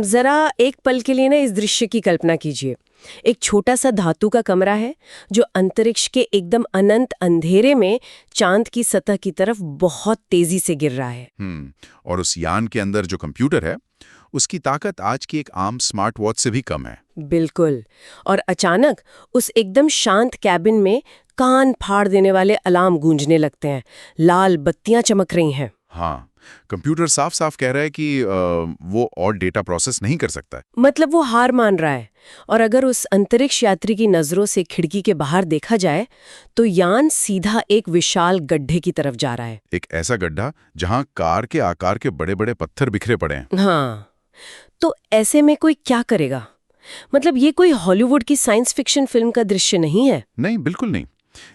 जरा एक पल के लिए ना इस दृश्य की कल्पना कीजिए। एक छोटा सा धातु का कमरा है जो अंतरिक्ष के एकदम अनंत अंधेरे में चांद की सतह की तरफ बहुत तेजी से गिर रहा है। और उस यान के अंदर जो कंप्यूटर है उसकी ताकत आज की एक आम स्मार्ट वॉच से भी कम है। बिल्कुल। और अचानक उस एकदम शांत कैबिन में कान फाड़ देने वाले अलार्म गूंजने लगते हैं, लाल बत्तियां चमक रही हैं। हाँ, कंप्यूटर साफ साफ कह रहा है कि वो और डेटा प्रोसेस नहीं कर सकता है। मतलब वो हार मान रहा है। और अगर उस अंतरिक्ष यात्री की नजरों से खिड़की के बाहर देखा जाए तो यान सीधा एक विशाल गड्ढे की तरफ जा रहा है। एक ऐसा गड्ढा जहां कार के आकार के बड़े बड़े पत्थर बिखरे पड़े हैं। हाँ, तो ऐसे में कोई क्या करेगा? मतलब ये कोई हॉलीवुड की साइंस फिक्शन फिल्म का दृश्य नहीं है। नहीं, बिल्कुल नहीं।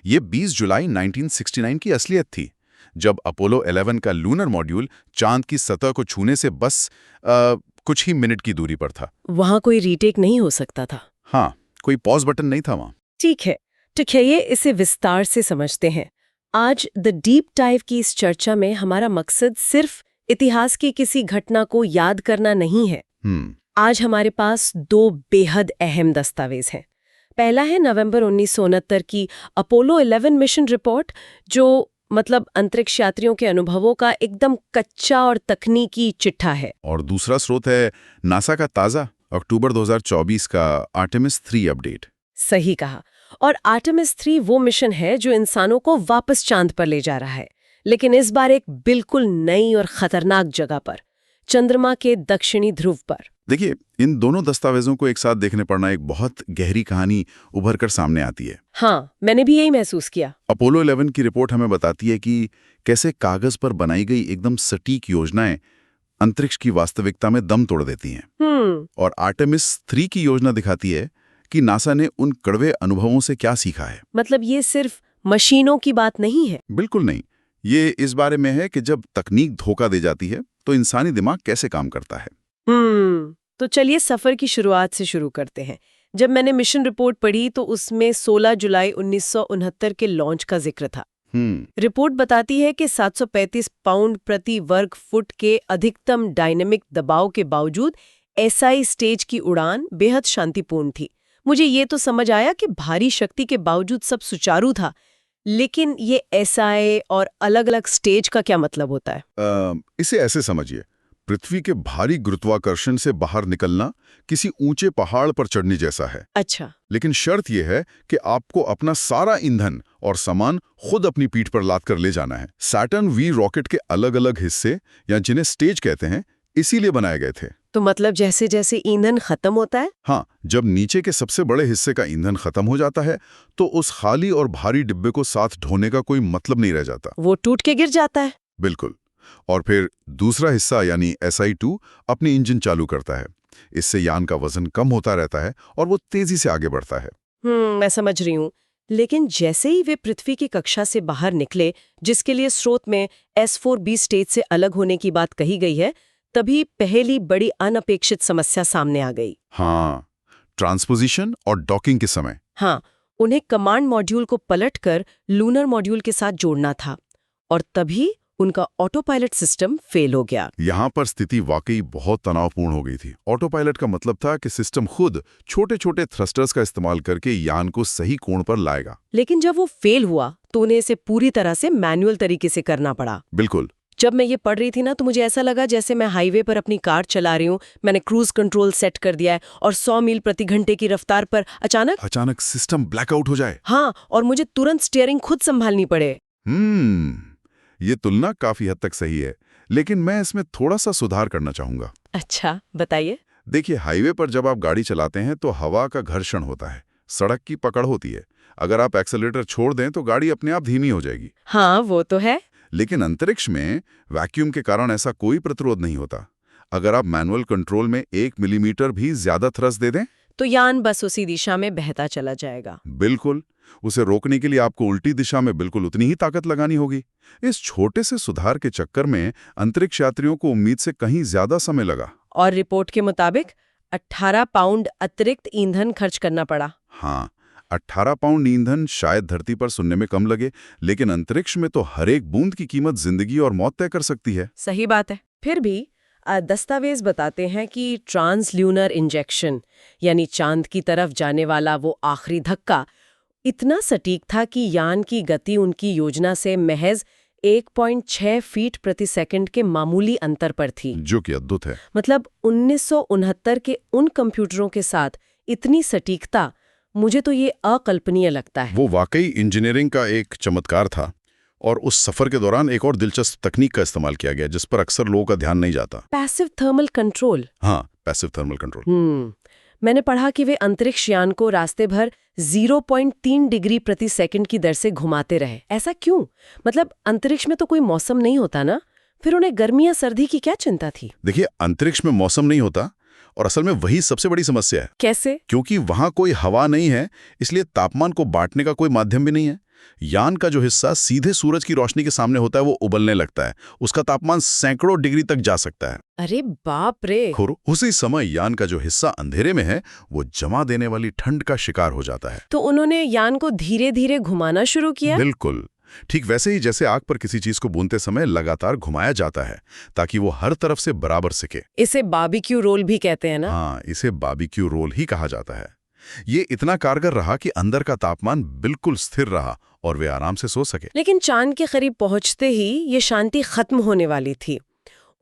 ये 20 जुलाई 1969 की असलियत थी, जब अपोलो 11 का लूनर मॉड्यूल चांद की सतह को छूने से बस कुछ ही मिनट की दूरी पर था। वहां कोई रीटेक नहीं हो सकता था। हाँ, कोई पॉज बटन नहीं था वहां। ठीक है, तो ये इसे विस्तार से समझते हैं। आज द डीप डाइव की इस चर्चा में हमारा मकसद सिर्फ इतिहास की किसी घटना को याद करना नहीं है। आज हमारे पास दो बेहद अहम दस्तावेज हैं। पहला है नवंबर 1969 की अपोलो 11 मिशन रिपोर्ट, जो मतलब अंतरिक्ष यात्रियों के अनुभवों का एकदम कच्चा और तकनीकी चिट्ठा है। और दूसरा स्रोत है नासा का ताज़ा अक्टूबर 2024 का आर्टेमिस 3 अपडेट। सही कहा। और आर्टेमिस 3 वो मिशन है जो इंसानों को वापस चांद पर ले जा रहा है, लेकिन इस बार एक बिल्कुल नई और खतरनाक जगह पर, चंद्रमा के दक्षिणी ध्रुव पर। देखिए, इन दोनों दस्तावेजों को एक साथ देखने पड़ना एक बहुत गहरी कहानी उभर कर सामने आती है। हाँ, मैंने भी यही महसूस किया। अपोलो 11 की रिपोर्ट हमें बताती है कि कैसे कागज पर बनाई गई एकदम सटीक योजनाएं अंतरिक्ष की वास्तविकता में दम तोड़ देती हैं। और आर्टेमिस 3 की योजना दिखाती है कि नासा ने उन कड़वे अनुभवों से क्या सीखा है। मतलब ये सिर्फ मशीनों की बात नहीं है। बिल्कुल नहीं। ये इस बारे में है कि जब तकनीक धोखा दे जाती है तो इंसानी दिमाग कैसे काम करता है। तो चलिए सफर की शुरुआत से शुरू करते हैं। जब मैंने मिशन रिपोर्ट पढ़ी तो उसमें 16 जुलाई 1969 के लॉन्च का जिक्र था। रिपोर्ट बताती है कि 735 पाउंड प्रति वर्ग फुट के अधिकतम डायनेमिक दबाव के बावजूद एसआई स्टेज की उड़ान बेहद शांतिपूर्ण थी। मुझे ये तो समझ आया कि भारी शक्ति के बावजूद सब सुचारू था, लेकिन ये एसआई और अलग-अलग स्टेज का क्या मतलब होता है? इसे ऐसे समझिए, पृथ्वी के भारी गुरुत्वाकर्षण से बाहर निकलना किसी ऊंचे पहाड़ पर चढ़ने जैसा है। अच्छा। लेकिन शर्त यह है कि आपको अपना सारा ईंधन और सामान खुद अपनी पीठ पर लाद कर ले जाना है। सैटर्न वी रॉकेट के अलग-अलग हिस्से, या जिन्हें स्टेज कहते हैं, इसीलिए बनाए गए थे। तो मतलब जैसे जैसे ईंधन खत्म होता है? हाँ, जब नीचे के सबसे बड़े हिस्से का ईंधन खत्म हो जाता है तो उस खाली और भारी डिब्बे को साथ ढोने का कोई मतलब नहीं रह जाता। वो टूट के गिर जाता है। बिल्कुल। और फिर दूसरा हिस्सा यानी SI2 अपनी इंजन चालू करता है। इससे यान का वजन कम होता रहता है और वो तेजी से आगे बढ़ता है। मैं समझ रही हूँ। लेकिन जैसे ही वे पृथ्वी की कक्षा से बाहर निकले, जिसके लिए स्रोत में S4B स्टेज से अलग होने की बात कही गई है, तभी पहली बड़ी अनपेक्षित समस्या सामने आ गई। हाँ, ट्रांसपोजिशन और डॉकिंग के समय। हाँ, उन्हें कमांड मॉड्यूल को पलटकर लूनर मॉड्यूल के साथ जोड़ना था, और तभी उनका ऑटो पायलट सिस्टम फेल हो गया। यहाँ पर स्थिति वाकई बहुत तनावपूर्ण हो गई थी। ऑटो पायलट का मतलब था कि सिस्टम खुद छोटे-छोटे थ्रस्टर्स का इस्तेमाल करके यान को सही कोण पर लाएगा। लेकिन जब वो फेल हुआ तो उन्हें इसे पूरी तरह से मैनुअल तरीके से करना पड़ा। बिल्कुल। जब मैं ये पढ़ रही थी ना, तो मुझे ऐसा लगा जैसे मैं हाईवे पर अपनी कार चला रही हूँ, मैंने क्रूज कंट्रोल सेट कर दिया है और 100 मील प्रति घंटे की रफ्तार पर अचानक सिस्टम ब्लैकआउट हो जाए। हाँ, और मुझे तुरंत स्टीयरिंग खुद संभालनी पड़े। ये तुलना काफी हद तक सही है, लेकिन मैं इसमें थोड़ा सा सुधार करना चाहूंगा। अच्छा, बताइए। देखिए, हाईवे पर जब आप गाड़ी चलाते हैं तो हवा का घर्षण होता है, सड़क की पकड़ होती है। अगर आप एक्सेलेरेटर छोड़ दें तो गाड़ी अपने आप धीमी हो जाएगी। हाँ, वो तो है। लेकिन अंतरिक्ष में वैक्यूम के कारण ऐसा कोई प्रतिरोध नहीं होता। अगर आप मैनुअल कंट्रोल में 1 मिलीमीटर भी ज्यादा थ्रस्ट दे दें तो यान बस उसी दिशा में बहता चला जाएगा। बिल्कुल। उसे रोकने के लिए आपको उल्टी दिशा में बिल्कुल उतनी ही ताकत लगानी होगी। इस छोटे से सुधार के चक्कर में अंतरिक्ष यात्रियों को उम्मीद से कहीं ज्यादा समय लगा। और रिपोर्ट के मुताबिक 18 पाउंड अतिरिक्त ईंधन खर्च करना पड़ा। हाँ, 18 पाउंड ईंधन शायद धरती पर सुनने में कम लगे, लेकिन अंतरिक्ष में तो हर एक बूंद की कीमत जिंदगी और मौत तय कर सकती है। सही बात है। फिर भी दस्तावेज बताते हैं कि ट्रांसल्यूनर इंजेक्शन यानी चांद की तरफ जाने वाला वो आखिरी धक्का इतना सटीक था कि यान की गति उनकी योजना से महज 1.6 फीट प्रति सेकंड के मामूली अंतर पर थी, जो कि अद्भुत है। मतलब 1969 के उन कंप्यूटरों के साथ इतनी सटीकता, मुझे तो ये अकल्पनीय लगता है। वो वाकई इंजीनियरिंग का एक चमत्कार था। और उस सफर के दौरान एक और दिलचस्प तकनीक का इस्तेमाल किया गया जिस पर अक्सर लोगों का ध्यान नहीं जाता। Passive thermal control. हाँ, पैसिव थर्मल कंट्रोल। मैंने पढ़ा कि वे अंतरिक्ष यान को रास्ते भर 0.3 डिग्री प्रति सेकंड की दर से घुमाते रहे। ऐसा क्यों? मतलब अंतरिक्ष में तो कोई मौसम नहीं होता ना, फिर उन्हें गर्मी या सर्दी की क्या चिंता थी? देखिए, अंतरिक्ष में मौसम नहीं होता और असल में वही सबसे बड़ी समस्या है। कैसे? क्योंकि वहां कोई हवा नहीं है, इसलिए तापमान को बांटने का कोई माध्यम भी नहीं है। यान का जो हिस्सा सीधे सूरज की रोशनी के सामने होता है वो उबलने लगता है। उसका तापमान सैकड़ों डिग्री तक जा सकता है। अरे बाप रे! उसी समय यान का जो हिस्सा अंधेरे में है वो जमा देने वाली ठंड का शिकार हो जाता है। तो उन्होंने यान को धीरे धीरे घुमाना शुरू किया? बिल्कुल, ठीक वैसे ही जैसे आग पर किसी चीज को भूनते समय लगातार घुमाया जाता है ताकि वो हर तरफ से बराबर सिके। इसे बारबेक्यू रोल भी कहते हैं ना? हाँ, इसे बारबेक्यू रोल ही कहा जाता है। ये इतना कारगर रहा कि अंदर का तापमान बिल्कुल स्थिर रहा और वे आराम से सो सके। लेकिन चांद के करीब पहुंचते ही ये शांति खत्म होने वाली थी।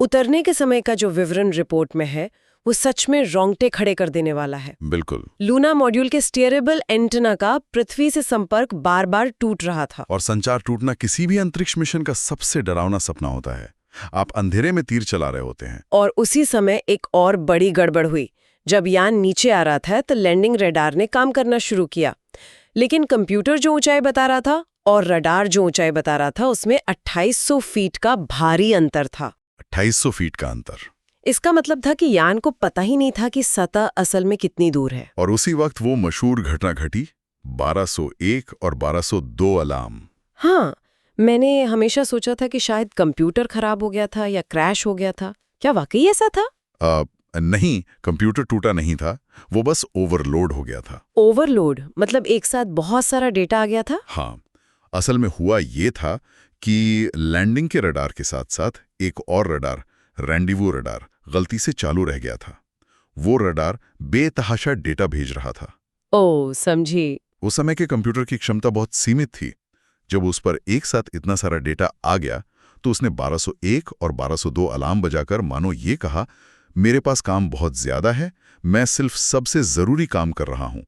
उतरने के समय का जो विवरण रिपोर्ट में है वो सच में रोंगटे खड़े कर देने वाला है। बिल्कुल। लूना मॉड्यूल के स्टीयरेबल एंटेना का पृथ्वी से संपर्क बार बार टूट रहा था। और संचार टूटना किसी भी अंतरिक्ष मिशन का सबसे डरावना सपना होता है। आप अंधेरे में तीर चला रहे होते हैं। और उसी समय एक और बड़ी गड़बड़ हुई। जब यान नीचे आ रहा था तो लैंडिंग रडार ने काम करना शुरू किया, लेकिन कंप्यूटर जो ऊंचाई बता रहा था और रडार जो ऊंचाई बता रहा था उसमें 2800 फीट का भारी अंतर था। 2800 फीट का अंतर। इसका मतलब था कि यान को पता ही नहीं था कि सतह असल में कितनी दूर है। और उसी वक्त वो मशहूर घटना घटी, 1201 और 1202 अलार्म। हाँ, मैंने हमेशा सोचा था कि शायद कंप्यूटर खराब हो गया था या क्रैश हो गया था। क्या वाकई ऐसा था? नहीं, कंप्यूटर टूटा नहीं था, वो बस ओवरलोड हो गया था। ओवरलोड मतलब एक साथ बहुत सारा डेटा आ गया था? हाँ, असल में हुआ ये था कि लैंडिंग के रडार के साथ साथ एक और रडार, रैंडीवू रडार, गलती से चालू रह गया था। वो रडार बेतहाशा डेटा भेज रहा था। ओह, समझी। उस समय के कंप्यूटर की क्षमता बहुत सीमित थी। जब उस पर एक साथ इतना सारा डेटा आ गया तो उसने 1201 और 1202 अलार्म बजाकर मानो ये कहा, मेरे पास काम बहुत ज्यादा है, मैं सिर्फ सबसे जरूरी काम कर रहा हूं,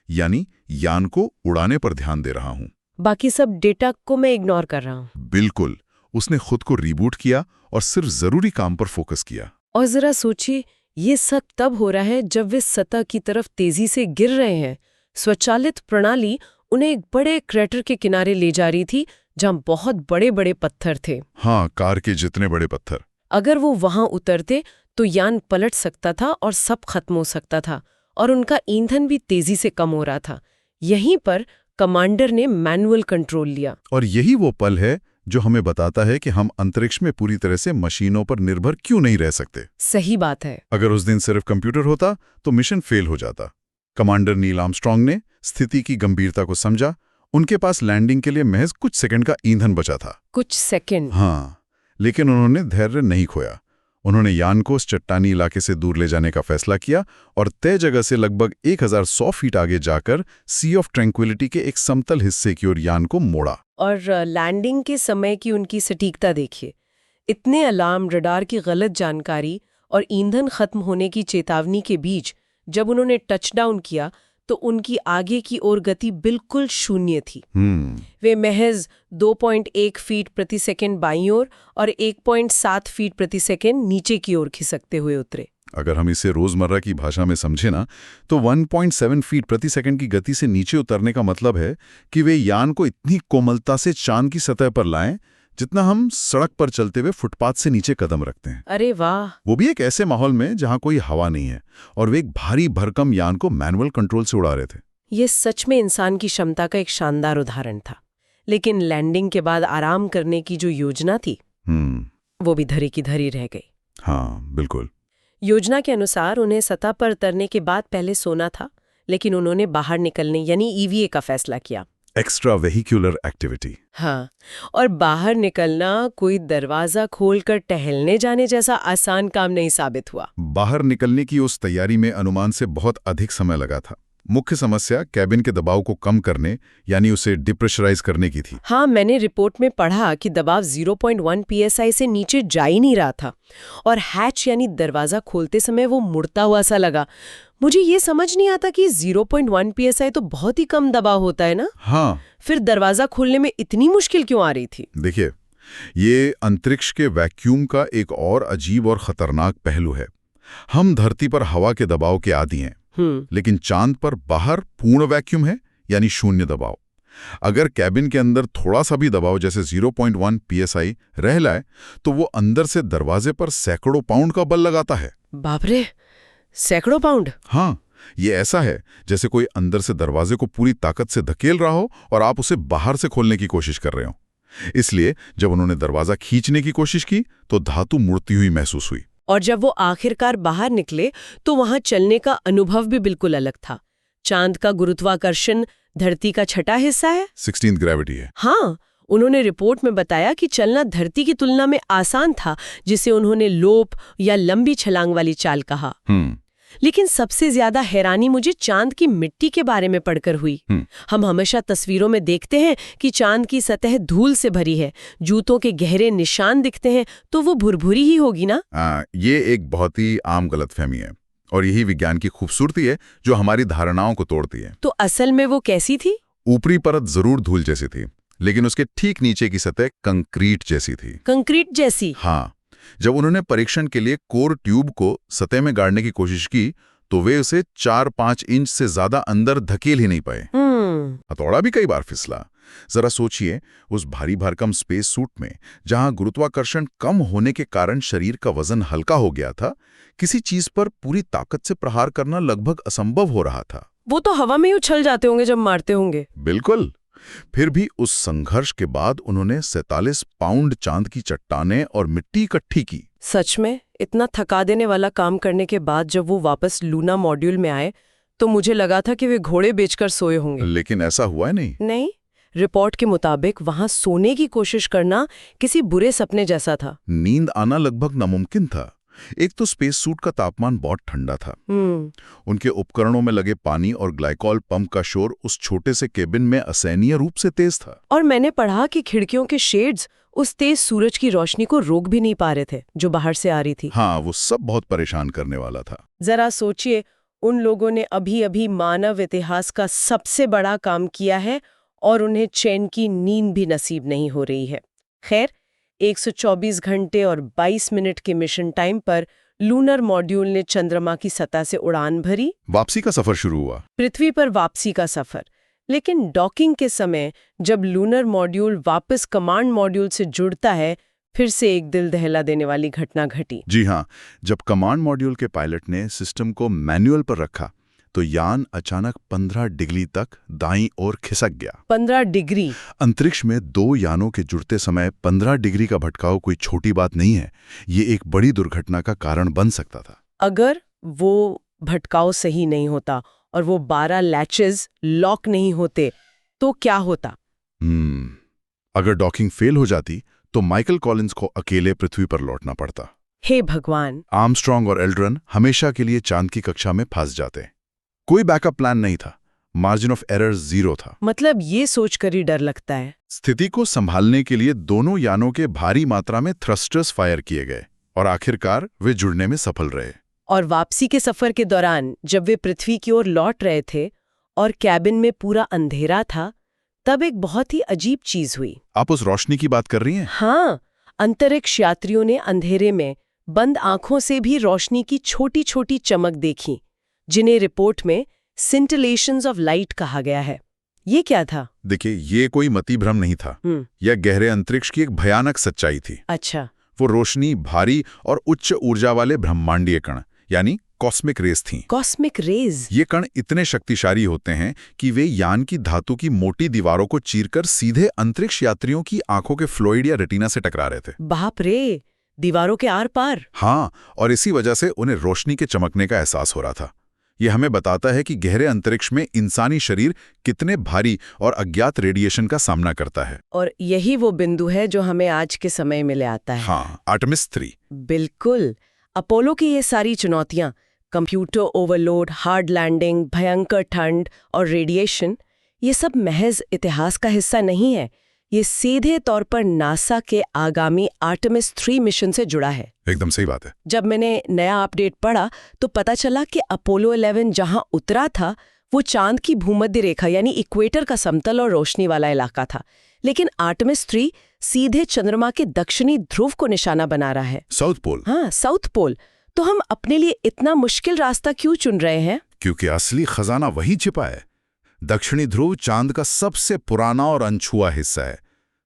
यानी यान को उड़ाने पर ध्यान दे रहा हूं। बाकी सब डेटा को मैं इग्नोर कर रहा हूं। बिल्कुल, उसने खुद को रिबूट किया और सिर्फ जरूरी काम पर फोकस किया। और जरा सोचिए, ये सब तब हो रहा है जब वे सतह की तरफ तेजी से गिर रहे हैं। स्वचालित प्रणाली उन्हें एक बड़े क्रेटर के किनारे ले जा रही थी जहां बहुत बड़े बड़े पत्थर थे। हाँ, कार के जितने बड़े पत्थर। अगर वो वहां उतरते तो यान पलट सकता था और सब खत्म हो सकता था, और उनका ईंधन भी तेजी से कम हो रहा था। यहीं पर कमांडर ने मैनुअल कंट्रोल लिया। और यही वो पल है जो हमें बताता है कि हम अंतरिक्ष में पूरी तरह से मशीनों पर निर्भर क्यों नहीं रह सकते। सही बात है। अगर उस दिन सिर्फ कंप्यूटर होता तो मिशन फेल हो जाता। कमांडर नील आर्मस्ट्रांग ने स्थिति की गंभीरता को समझा। उनके पास लैंडिंग के लिए महज कुछ सेकंड का ईंधन बचा था। कुछ सेकंड? हाँ, लेकिन उन्होंने धैर्य नहीं खोया। उन्होंने यान को उस चट्टानी इलाके से दूर ले जाने का फैसला किया और तय जगह से लगभग 1100 फीट आगे जाकर सी ऑफ ट्रैंक्विलिटी के एक समतल हिस्से की ओर यान को मोड़ा। और लैंडिंग के समय की उनकी सटीकता देखिए। इतने अलार्म, रडार की गलत जानकारी और ईंधन खत्म होने की चेतावनी के बीच जब उन्होंने टचडाउन किया तो उनकी आगे की ओर गति बिल्कुल शून्य थी। वे महज 2.1 फीट प्रति सेकंड बाईं ओर और 1.7 फीट प्रति सेकंड नीचे की ओर खिसकते हुए उतरे। अगर हम इसे रोजमर्रा की भाषा में समझे ना, तो 1.7 फीट प्रति सेकंड की गति से नीचे उतरने का मतलब है कि वे यान को इतनी कोमलता से चांद की सतह पर लाएं जितना हम सड़क पर चलते हुए फुटपाथ से नीचे कदम रखते हैं। अरे वाह! वो भी एक ऐसे माहौल में जहां कोई हवा नहीं है, और वे एक भारी भरकम यान को मैनुअल कंट्रोल से उड़ा रहे थे। ये सच में इंसान की क्षमता का एक शानदार उदाहरण था। लेकिन लैंडिंग के बाद आराम करने की जो योजना थी वो भी धरी की धरी रह गई। हाँ, बिल्कुल। योजना के अनुसार उन्हें सतह पर उतरने के बाद पहले सोना था, लेकिन उन्होंने बाहर निकलने यानी ईवीए का फैसला किया। Extra vehicular activity. हाँ, और बाहर निकलना कोई दरवाजा खोलकर टहलने जाने जैसा आसान काम नहीं साबित हुआ। बाहर निकलने की उस तैयारी में अनुमान से बहुत अधिक समय लगा था। मुख्य समस्या कैबिन के दबाव को कम करने यानी उसे डिप्रेशराइज करने की थी। हाँ, मैंने रिपोर्ट में पढ़ा कि दबाव 0.1 psi से नीचे जा ही नहीं रहा था और हैच यानी दरवाजा खोलते समय वो मुड़ता हुआ सा लगा। मुझे ये समझ नहीं आता कि 0.1 psi तो बहुत ही कम दबाव होता है ना। हाँ, फिर दरवाजा खोलने में इतनी मुश्किल क्यों आ रही थी? देखिए, ये अंतरिक्ष के वैक्यूम का एक और अजीब और खतरनाक पहलू है। हम धरती पर हवा के दबाव के आदी हैं, लेकिन चांद पर बाहर पूर्ण वैक्यूम है यानी शून्य दबाव। अगर कैबिन के अंदर थोड़ा सा भी दबाव जैसे 0.1 psi रह लाए तो वो अंदर से दरवाजे पर सैकड़ों पाउंड का बल लगाता है। बाप रे, सैकड़ों पाउंड? हाँ, ये ऐसा है जैसे कोई अंदर से दरवाजे को पूरी ताकत से धकेल रहा हो और आप उसे बाहर से खोलने की कोशिश कर रहे हो। इसलिए जब उन्होंने दरवाजा खींचने की कोशिश की तो धातु मुड़ती हुई महसूस हुई। और जब वो आखिरकार बाहर निकले तो वहां चलने का अनुभव भी बिल्कुल अलग था। चांद का गुरुत्वाकर्षण धरती का छठा हिस्सा है, 16th ग्रेविटी है। हाँ, उन्होंने रिपोर्ट में बताया कि चलना धरती की तुलना में आसान था, जिसे उन्होंने लोप या लंबी छलांग वाली चाल कहा। लेकिन सबसे ज्यादा हैरानी मुझे चांद की मिट्टी के बारे में पढ़कर हुई। हम हमेशा तस्वीरों में देखते हैं कि चांद की सतह धूल से भरी है, जूतों के गहरे निशान दिखते हैं, तो वो भुरभुरी ही होगी ना। ये एक बहुत ही आम गलतफहमी है और यही विज्ञान की खूबसूरती है जो हमारी धारणाओं को तोड़ती है। तो असल में वो कैसी थी? ऊपरी परत जरूर धूल जैसी थी, लेकिन उसके ठीक नीचे की सतह कंक्रीट जैसी थी। कंक्रीट जैसी? हाँ, जब उन्होंने परीक्षण के लिए कोर ट्यूब को सतह में गाड़ने की कोशिश की तो वे उसे 4-5 इंच से ज्यादा अंदर धकेल ही नहीं पाए। हथौड़ा भी कई बार फिसला। जरा सोचिए, उस भारी भरकम स्पेस सूट में जहां गुरुत्वाकर्षण कम होने के कारण शरीर का वजन हल्का हो गया था, किसी चीज पर पूरी ताकत से प्रहार करना लगभग असंभव हो रहा था। वो तो हवा में ही उछल जाते होंगे जब मारते होंगे। बिल्कुल। फिर भी उस संघर्ष के बाद उन्होंने 47 पाउंड चांद की चट्टानें और मिट्टी इकट्ठी की। सच में इतना थका देने वाला काम करने के बाद जब वो वापस लूना मॉड्यूल में आए तो मुझे लगा था कि वे घोड़े बेचकर सोए होंगे। लेकिन ऐसा हुआ नहीं। रिपोर्ट के मुताबिक वहां सोने की कोशिश करना किसी बुरे सपने जैसा था। नींद आना लगभग नामुमकिन था। एक तो स्पेस सूट का तापमान बहुत ठंडा था। उनके उपकरणों में लगे पानी और ग्लाइकॉल पंप का शोर उस छोटे से केबिन में असहनीय रूप से तेज था। और मैंने पढ़ा कि खिड़कियों के शेड्स उस तेज सूरज की रोशनी को रोक भी नहीं पा रहे थे जो बाहर से आ रही थी। हाँ, वो सब बहुत परेशान करने वाला था। जरा सोचिए, उन लोगों ने अभी अभी मानव इतिहास का सबसे बड़ा काम किया है और उन्हें चैन की नींद भी नसीब नहीं हो रही है। खैर, 124 घंटे और 22 मिनट के मिशन टाइम पर लूनर मॉड्यूल ने चंद्रमा की सतह से उड़ान भरी। वापसी का सफर शुरू हुआ। पृथ्वी पर वापसी का सफर। लेकिन डॉकिंग के समय जब लूनर मॉड्यूल वापस कमांड मॉड्यूल से जुड़ता है, फिर से एक दिल दहला देने वाली घटना घटी। जी हाँ, जब कमांड मॉड्यूल के पायलट ने सिस्टम को मैनुअल पर रखा तो यान अचानक 15 डिग्री तक दाईं ओर खिसक गया। 15 डिग्री? अंतरिक्ष में दो यानों के जुड़ते समय 15 डिग्री का भटकाव कोई छोटी बात नहीं है। ये एक बड़ी दुर्घटना का कारण बन सकता था। अगर वो भटकाव सही नहीं होता और वो 12 लैचेस लॉक नहीं होते तो क्या होता? अगर डॉकिंग फेल हो जाती तो माइकल कॉलिंस को अकेले पृथ्वी पर लौटना पड़ता। हे भगवान! आर्मस्ट्रॉन्ग और एल्ड्रन हमेशा के लिए चांद की कक्षा में फंस जाते। कोई बैकअप प्लान नहीं था। मार्जिन ऑफ एरर 0 था। मतलब ये सोचकर ही डर लगता है। स्थिति को संभालने के लिए दोनों यानों के भारी मात्रा में थ्रस्टर्स फायर किए गए और आखिरकार वे जुड़ने में सफल रहे। और वापसी के सफर के दौरान जब वे पृथ्वी की ओर लौट रहे थे और कैबिन में पूरा अंधेरा था, तब एक बहुत ही अजीब चीज हुई। आप उस रोशनी की बात कर रही हैं? हाँ, अंतरिक्ष यात्रियों ने अंधेरे में बंद आंखों से भी रोशनी की छोटी छोटी चमक देखी, जिन्हें रिपोर्ट में सिंटिलेशंस ऑफ लाइट कहा गया है। ये क्या था? देखिए, ये कोई मति भ्रम नहीं था। यह गहरे अंतरिक्ष की एक भयानक सच्चाई थी। अच्छा। वो रोशनी भारी और उच्च ऊर्जा वाले ब्रह्मांडीय कण यानी कॉस्मिक रेज थीं। Cosmic rays? ये कण इतने शक्तिशाली होते हैं कि वे यान की धातु की मोटी दीवारों को चीरकर सीधे अंतरिक्ष यात्रियों की आंखों के फ्लोइड या रेटिना से टकरा रहे थे। बाप रे, दीवारों के आर पार? हाँ, और इसी वजह से उन्हें रोशनी के चमकने का एहसास हो रहा था। ये हमें बताता है कि गहरे अंतरिक्ष में इंसानी शरीर कितने भारी और अज्ञात रेडिएशन का सामना करता है। और यही वो बिंदु है जो हमें आज के समय में ले आता है। हाँ, आर्टेमिस 3। बिल्कुल। अपोलो की ये सारी चुनौतियां, कंप्यूटर ओवरलोड, हार्ड लैंडिंग, भयंकर ठंड और रेडिएशन, ये सब महज इतिहास का हिस्सा नहीं है। ये सीधे तौर पर नासा के आगामी आर्टेमिस 3 मिशन से जुड़ा है। एकदम सही बात है। जब मैंने नया अपडेट पढ़ा तो पता चला कि अपोलो 11 जहां उतरा था वो चांद की भूमध्य रेखा यानी इक्वेटर का समतल और रोशनी वाला इलाका था, लेकिन आर्टेमिस 3 सीधे चंद्रमा के दक्षिणी ध्रुव को निशाना बना रहा है। South pole. हाँ, साउथ पोल। तो हम अपने लिए इतना मुश्किल रास्ता क्यों चुन रहे हैं? क्योंकि असली खजाना वहीं छिपा है। दक्षिणी ध्रुव चांद का सबसे पुराना और अनछुआ हिस्सा है।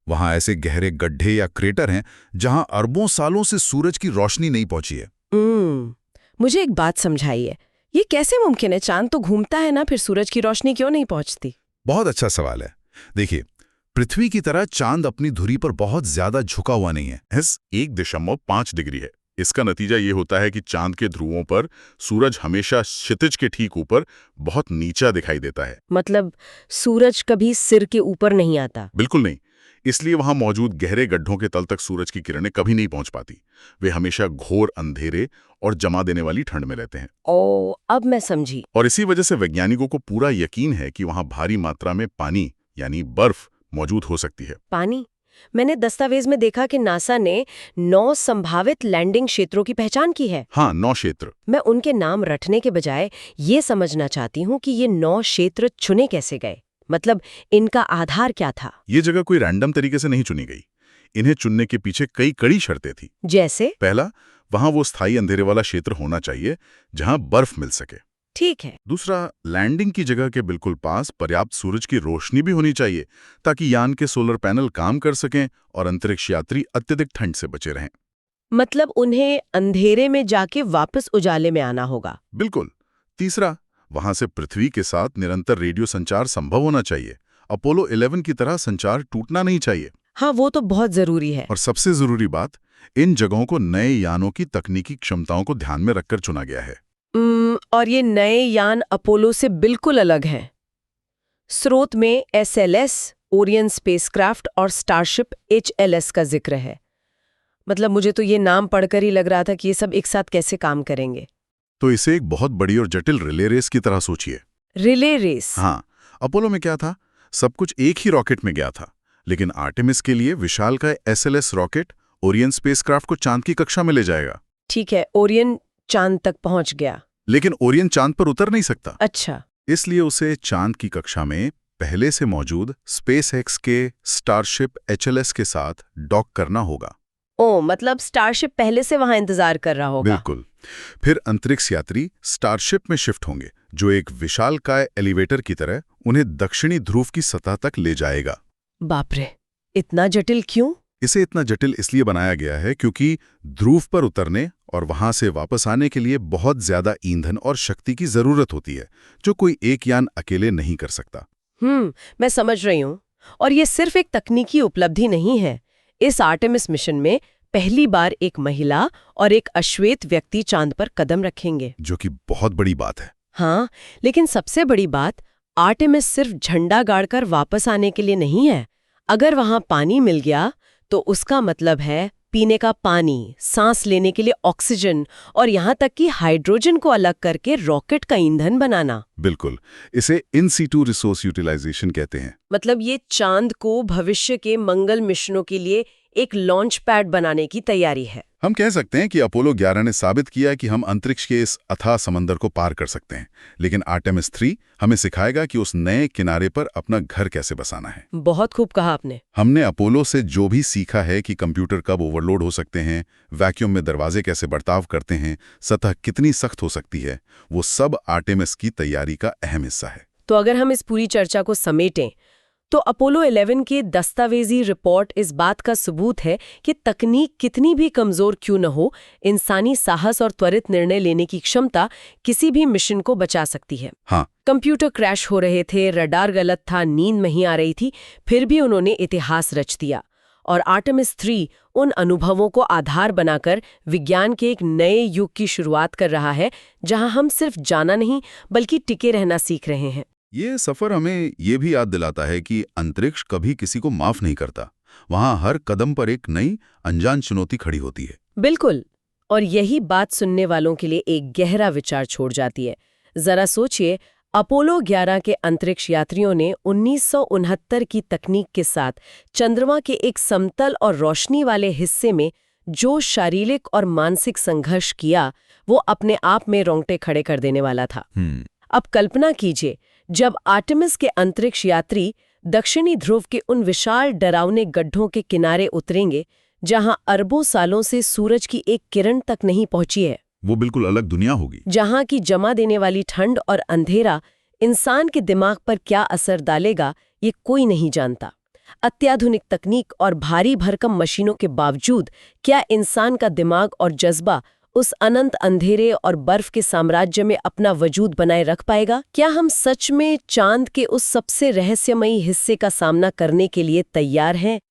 वहां ऐसे गहरे गड्ढे या क्रेटर हैं जहां अरबों सालों से सूरज की रोशनी नहीं पहुंची है। मुझे एक बात समझाइए, ये कैसे मुमकिन है? चांद तो घूमता है ना, फिर सूरज की रोशनी क्यों नहीं पहुंचती? बहुत अच्छा सवाल है। देखिए, पृथ्वी की तरह चांद अपनी धुरी पर बहुत ज्यादा झुका हुआ नहीं है। 1.5 डिग्री है। इसका नतीजा ये होता है कि चांद के ध्रुवों पर सूरज हमेशा क्षितिज के ठीक ऊपर बहुत नीचा दिखाई देता है। मतलब सूरज कभी सिर के ऊपर नहीं आता? बिल्कुल नहीं। इसलिए वहां मौजूद गहरे गड्ढों के तल तक सूरज की किरणें कभी नहीं पहुंच पाती। वे हमेशा घोर अंधेरे और जमा देने वाली ठंड में रहते हैं। ओ, अब मैं समझी। और इसी वजह से वैज्ञानिकों को पूरा यकीन है कि वहां भारी मात्रा में पानी यानी बर्फ मौजूद हो सकती है। पानी? मैंने दस्तावेज में देखा कि नासा ने 9 संभावित लैंडिंग क्षेत्रों की पहचान की है। हाँ, 9 क्षेत्र। मैं उनके नाम रटने के बजाय ये समझना चाहती हूँ कि ये 9 क्षेत्र चुने कैसे गए, मतलब इनका आधार क्या था? ये जगह कोई रैंडम तरीके से नहीं चुनी गई। इन्हें चुनने के पीछे कई कड़ी शर्तें थी। जैसे? पहला, वहां वो स्थायी अंधेरे वाला क्षेत्र होना चाहिए जहां बर्फ मिल सके। ठीक है। दूसरा, लैंडिंग की जगह के बिल्कुल पास पर्याप्त सूरज की रोशनी भी होनी चाहिए ताकि यान के सोलर पैनल काम कर सकें और अंतरिक्ष यात्री अत्यधिक ठंड से बचे रहें। मतलब उन्हें अंधेरे में जाके वापस उजाले में आना होगा। बिल्कुल। तीसरा, वहां से पृथ्वी के साथ निरंतर रेडियो संचार संभव होना चाहिए। अपोलो 11 की तरह संचार टूटना नहीं चाहिए। हाँ, वो तो बहुत जरूरी है। और सबसे जरूरी बात, इन जगहों को नए यानों की तकनीकी क्षमताओं को ध्यान में रखकर चुना गया है। और ये नए यान अपोलो से बिल्कुल अलग हैं। स्रोत में SLS, ओरियन स्पेसक्राफ्ट और स्टारशिप HLS का जिक्र है। मतलब मुझे तो ये नाम पढ़कर ही लग रहा था कि ये सब एक साथ कैसे काम करेंगे। तो इसे एक बहुत बड़ी और जटिल रिले रेस की तरह सोचिए। Relay race? हाँ, अपोलो में क्या था, सब कुछ एक ही रॉकेट में गया था, लेकिन आर्टेमिस के लिए विशालकाय SLS रॉकेट ओरियन स्पेसक्राफ्ट को चांद की कक्षा में ले जाएगा। ठीक है, ओरियन चांद तक पहुंच गया, लेकिन ओरियन चांद पर उतर नहीं सकता। अच्छा। इसलिए उसे चांद की कक्षा में पहले से मौजूद SpaceX के स्टारशिप HLS के साथ डॉक करना होगा। ओ, मतलब स्टारशिप पहले से वहां इंतजार कर रहा होगा। बिल्कुल। फिर अंतरिक्ष यात्री स्टारशिप में शिफ्ट होंगे, जो एक विशालकाय एलिवेटर की तरह उन्हें दक्षिणी ध्रुव की सतह तक ले जाएगा। बाप रे, इतना जटिल क्यों? इसे इतना जटिल इसलिए बनाया गया है क्योंकि ध्रुव पर उतरने और वहां से वापस आने के लिए बहुत ज्यादा ईंधन और शक्ति की जरूरत होती है, जो कोई एक यान अकेले नहीं कर सकता। मैं समझ रही हूँ। और ये सिर्फ एक तकनीकी उपलब्धि नहीं है। इस आर्टेमिस मिशन में पहली बार एक महिला और एक अश्वेत व्यक्ति चांद पर कदम रखेंगे, जो कि बहुत बड़ी बात है। हाँ, लेकिन सबसे बड़ी बात, आर्टेमिस सिर्फ झंडा गाड़कर वापस आने के लिए नहीं है। अगर वहां पानी मिल गया तो उसका मतलब है पीने का पानी, सांस लेने के लिए ऑक्सीजन और यहाँ तक कि हाइड्रोजन को अलग करके रॉकेट का ईंधन बनाना। बिल्कुल, इसे इन सीटू रिसोर्स यूटिलाइजेशन कहते हैं। मतलब ये चांद को भविष्य के मंगल मिशनों के लिए एक लॉन्च पैड बनाने की तैयारी है। हम कह सकते हैं कि अपोलो 11 ने साबित किया कि हम अंतरिक्ष के इस अथाह समंदर को पार कर सकते हैं, लेकिन आर्टेमिस 3 हमें सिखाएगा कि उस नए किनारे पर अपना घर कैसे बसाना है। बहुत खूब कहा आपने। हमने अपोलो से जो भी सीखा है कि कंप्यूटर कब ओवरलोड हो सकते हैं, वैक्यूम में दरवाजे कैसे बर्ताव करते हैं, सतह कितनी सख्त हो सकती है, वो सब आर्टेमिस की तैयारी का अहम हिस्सा है। तो अगर हम इस पूरी चर्चा को समेटें तो अपोलो 11 की दस्तावेजी रिपोर्ट इस बात का सबूत है कि तकनीक कितनी भी कमजोर क्यों न हो, इंसानी साहस और त्वरित निर्णय लेने की क्षमता किसी भी मिशन को बचा सकती है। हाँ, कंप्यूटर क्रैश हो रहे थे, रडार गलत था, नींद नहीं आ रही थी, फिर भी उन्होंने इतिहास रच दिया। और आर्टेमिस 3 उन अनुभवों को आधार बनाकर विज्ञान के एक नए युग की शुरुआत कर रहा है, जहां हम सिर्फ जाना नहीं बल्कि टिके रहना सीख रहे हैं। ये सफर हमें ये भी याद दिलाता है कि अंतरिक्ष कभी किसी को माफ नहीं करता। वहां हर कदम पर एक नई अनजान चुनौती खड़ी होती है। बिल्कुल, और यही बात सुनने वालों के लिए एक गहरा विचार छोड़ जाती है। जरा सोचिए, अपोलो 11 के अंतरिक्ष यात्रियों ने 1969 की तकनीक के साथ चंद्रमा के एक समतल और रोशनी वाले हिस्से में जो शारीरिक और मानसिक संघर्ष किया, वो अपने आप में रोंगटे खड़े कर देने वाला था। अब कल्पना कीजिए, जब आर्टेमिस के अंतरिक्ष यात्री दक्षिणी ध्रुव के उन विशाल डरावने गड्ढों के किनारे उतरेंगे, जहां अरबों सालों से सूरज की एक किरण तक नहीं पहुंची है। वो बिल्कुल अलग दुनिया होगी, जहां की जमा देने वाली ठंड और अंधेरा इंसान के दिमाग पर क्या असर डालेगा, ये कोई नहीं जानता। अत्याधुनिक तकनीक और भारी भरकम मशीनों के बावजूद क्या इंसान का दिमाग और जज्बा उस अनंत अंधेरे और बर्फ के साम्राज्य में अपना वजूद बनाए रख पाएगा? क्या हम सच में चांद के उस सबसे रहस्यमयी हिस्से का सामना करने के लिए तैयार हैं?